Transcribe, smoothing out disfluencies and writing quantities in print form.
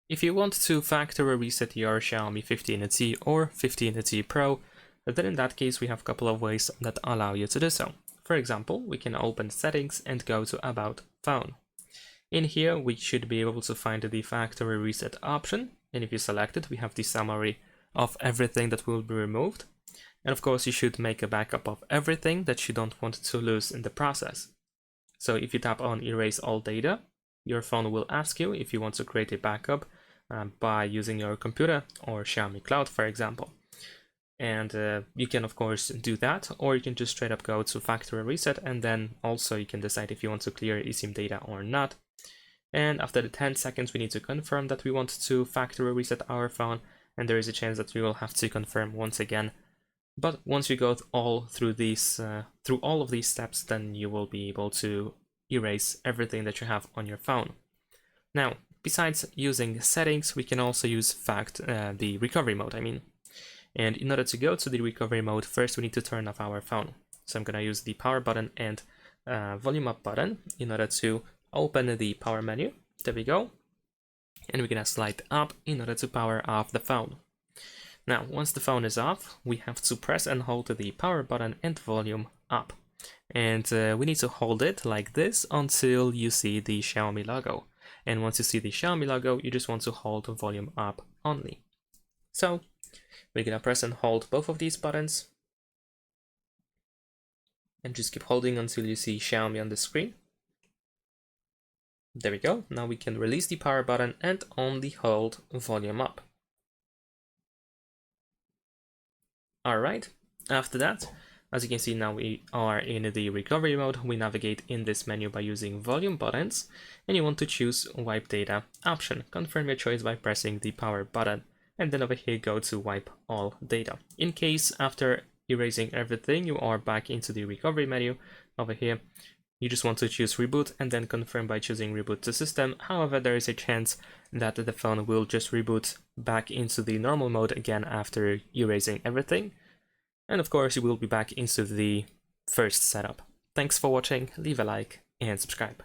If you want to factory reset your Xiaomi 15T or 15T Pro, then in that case we have a couple of ways that allow you to do so. For example, we can open settings and go to About Phone. In here we should be able to find the factory reset option, and if you select it, we have the summary of everything that will be removed. And of course you should make a backup of everything that you don't want to lose in the process. So if you tap on Erase All Data, your phone will ask you if you want to create a backup by using your computer or Xiaomi Cloud, for example. And you can of course do that, or you can just straight up go to factory reset, and then also you can decide if you want to clear eSIM data or not. And after the 10 seconds we need to confirm that we want to factory reset our phone, and there is a chance that we will have to confirm once again. But once you go through all of these steps, then you will be able to erase everything that you have on your phone. Now, besides using settings, we can also use the recovery mode, And in order to go to the recovery mode, first we need to turn off our phone. So I'm gonna use the power button and volume up button in order to open the power menu. There we go. And we're gonna slide up in order to power off the phone. Now, once the phone is off, we have to press and hold the power button and volume up. And we need to hold it like this until you see the Xiaomi logo. And once you see the Xiaomi logo, you just want to hold volume up only. So we're gonna press and hold both of these buttons. And just keep holding until you see Xiaomi on the screen. There we go. Now we can release the power button and only hold volume up. Alright, after that, as you can see, now we are in the recovery mode. We navigate in this menu by using volume buttons, and you want to choose wipe data option. Confirm your choice by pressing the power button, and then over here go to wipe all data. In case after erasing everything you are back into the recovery menu, over here you just want to choose reboot and then confirm by choosing reboot to system. However, there is a chance that the phone will just reboot back into the normal mode again after erasing everything. And of course, you will be back into the first setup. Thanks for watching, leave a like and subscribe.